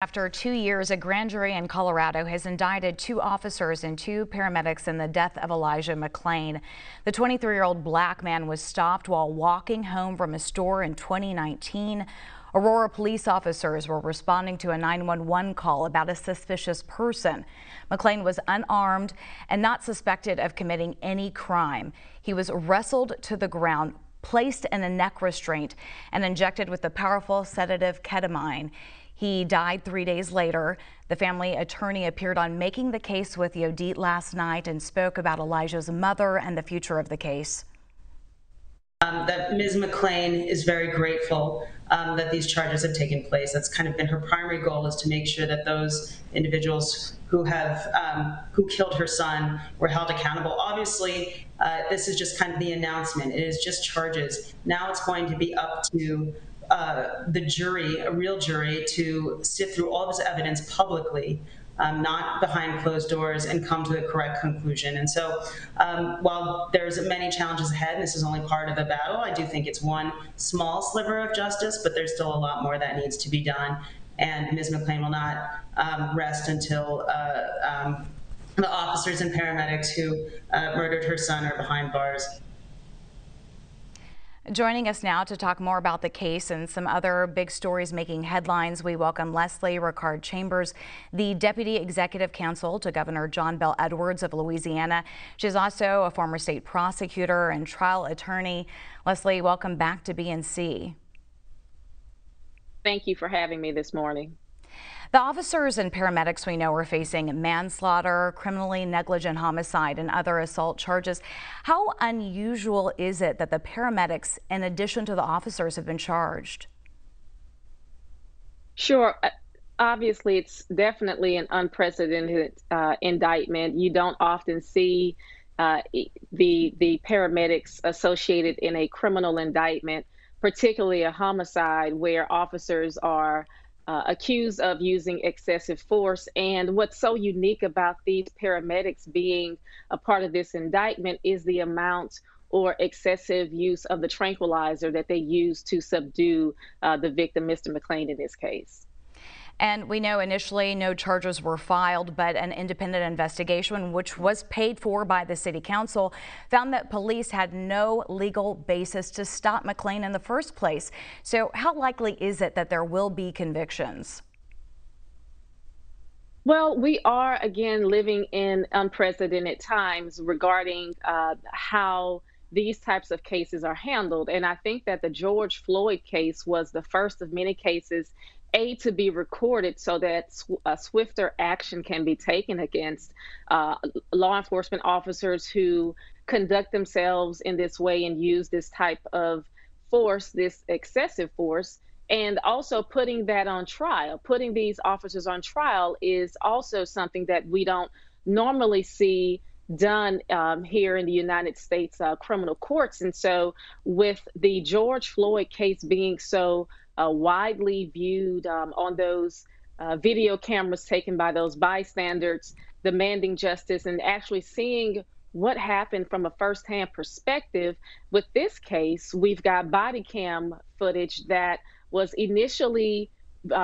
After 2 years, a grand jury in Colorado has indicted 2 officers and 2 paramedics in the death of Elijah McClain. The 23-year-old black man was stopped while walking home from a store in 2019. Aurora police officers were responding to a 911 call about a suspicious person. McClain was unarmed and not suspected of committing any crime. He was wrestled to the ground, placed in a neck restraint, and injected with the powerful sedative ketamine. He died 3 days later. The family attorney appeared on Making the Case with Yodit last night and spoke about Elijah's mother and the future of the case. That Ms. McClain is very grateful that these charges have taken place. That's kind of been her primary goal, is to make sure that those individuals who killed her son were held accountable. Obviously, this is just kind of the announcement. It is just charges. Now it's going to be up to the jury, a real jury, to sift through all this evidence publicly, not behind closed doors, and come to the correct conclusion. And so while there's many challenges ahead, and this is only part of the battle, I do think it's one small sliver of justice, but there's still a lot more that needs to be done. And Ms. McClain will not rest until the officers and paramedics who murdered her son are behind bars. Joining us now to talk more about the case and some other big stories making headlines, we welcome Leslie Ricard Chambers, the Deputy Executive Counsel to Governor John Bel Edwards of Louisiana. She's also a former state prosecutor and trial attorney. Leslie, welcome back to BNC. Thank you for having me this morning. The officers and paramedics we know are facing manslaughter, criminally negligent homicide, and other assault charges. How unusual is it that the paramedics, in addition to the officers, have been charged? Sure. Obviously, it's definitely an unprecedented indictment. You don't often see the paramedics associated in a criminal indictment, particularly a homicide where officers are accused of using excessive force. And what's so unique about these paramedics being a part of this indictment is the amount or excessive use of the tranquilizer that they used to subdue the victim, Mr. McClain, in this case. And we know initially no charges were filed, but an independent investigation, which was paid for by the city council, found that police had no legal basis to stop McClain in the first place. So how likely is it that there will be convictions? Well, we are, again, living in unprecedented times regarding how these types of cases are handled. And I think that the George Floyd case was the first of many cases to be recorded so that swifter action can be taken against law enforcement officers who conduct themselves in this way and use this type of force, this excessive force, and also putting that on trial. Putting these officers on trial is also something that we don't normally see done here in the United States criminal courts. And so with the George Floyd case being so widely viewed on those video cameras taken by those bystanders demanding justice, and actually seeing what happened from a firsthand perspective, with this case, we've got body cam footage that was initially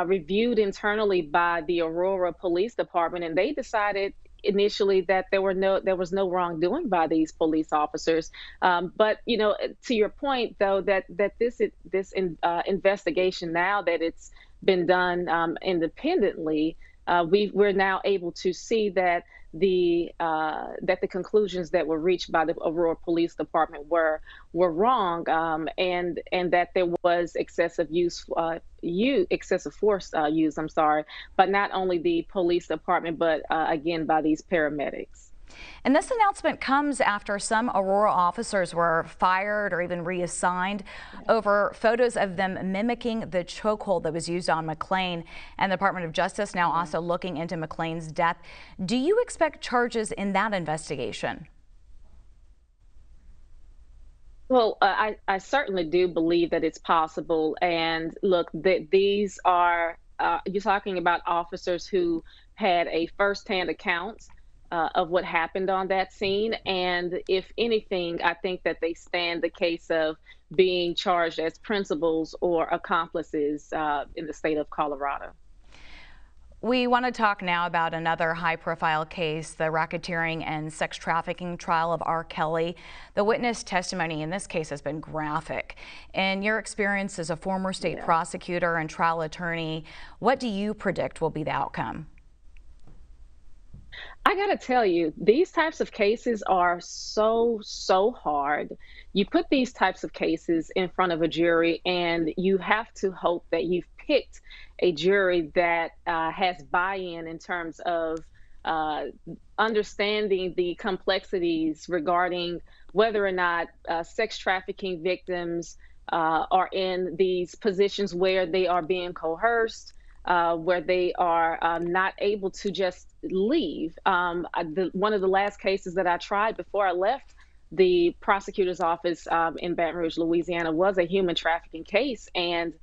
reviewed internally by the Aurora Police Department, and they decided initially that there was no wrongdoing by these police officers. But you know, to your point, though, that this investigation, now that it's been done independently, we're now able to see that the conclusions that were reached by the Aurora Police Department were wrong, and that there was excessive force used. I'm sorry, but not only the police department, but again by these paramedics. And this announcement comes after some Aurora officers were fired or even reassigned over photos of them mimicking the chokehold that was used on McClain. And the Department of Justice now also looking into McClain's death. Do you expect charges in that investigation? Well, I certainly do believe that it's possible. And look, these are, you're talking about officers who had a firsthand account of what happened on that scene. And if anything, I think that they stand the case of being charged as principals or accomplices in the state of Colorado. We want to talk now about another high-profile case, the racketeering and sex trafficking trial of R. Kelly. The witness testimony in this case has been graphic. In your experience as a former state prosecutor and trial attorney, what do you predict will be the outcome? I gotta tell you, these types of cases are so hard. You put these types of cases in front of a jury, and you have to hope that you've picked a jury that has buy-in in terms of uh, understanding the complexities regarding whether or not sex trafficking victims are in these positions where they are being coerced, where they are not able to just leave. One of the last cases that I tried before I left the prosecutor's office in Baton Rouge, Louisiana, was a human trafficking case, and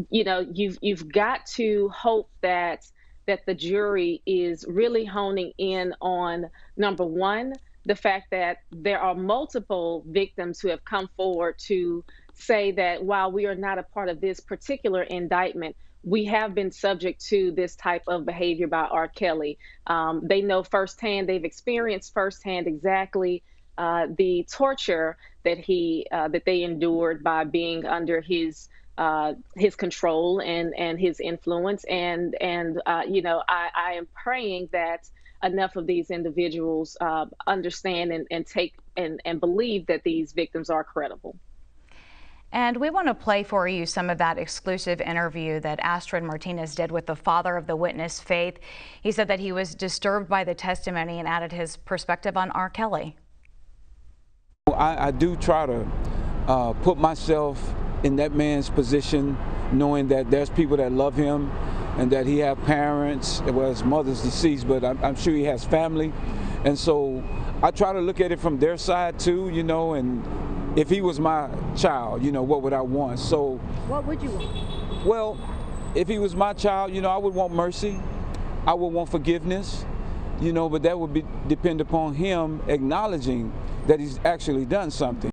you've got to hope that the jury is really honing in on, number one, the fact that there are multiple victims who have come forward to say that while we are not a part of this particular indictment, we have been subject to this type of behavior by R. Kelly. They know firsthand, they've experienced firsthand exactly the torture that they endured by being under his control and his influence. And I am praying that enough of these individuals understand and take and believe that these victims are credible. And we want to play for you some of that exclusive interview that Astrid Martinez did with the father of the witness, Faith. He said that he was disturbed by the testimony and added his perspective on R. Kelly. I do try to put myself in that man's position, knowing that there's people that love him and that he have parents. Well, his mother's deceased, but I'm sure he has family. And so I try to look at it from their side too, and if he was my child, what would I want? So what would you want? Well, if he was my child, I would want mercy. I would want forgiveness, but that would depend upon him acknowledging that he's actually done something.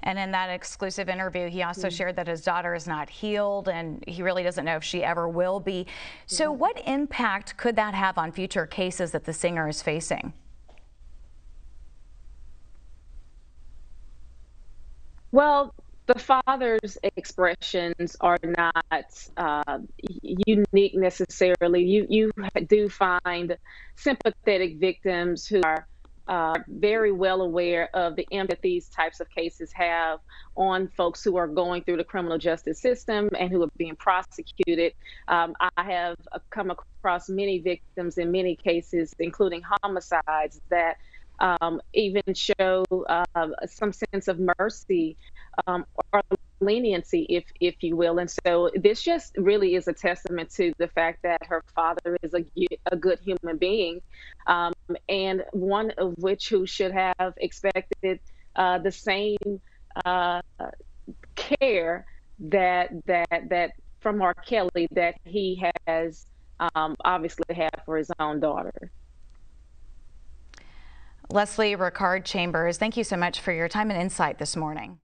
And in that exclusive interview, he also shared that his daughter is not healed and he really doesn't know if she ever will be. So what impact could that have on future cases that the singer is facing? Well, the father's expressions are not unique necessarily. You do find sympathetic victims who are very well aware of the impact these types of cases have on folks who are going through the criminal justice system and who are being prosecuted. I have come across many victims in many cases, including homicides, that even show some sense of mercy or leniency, if you will. And so this just really is a testament to the fact that her father is a good human being, and one of which who should have expected the same care that from R. Kelly that he has obviously had for his own daughter. Leslie Ricard Chambers, thank you so much for your time and insight this morning.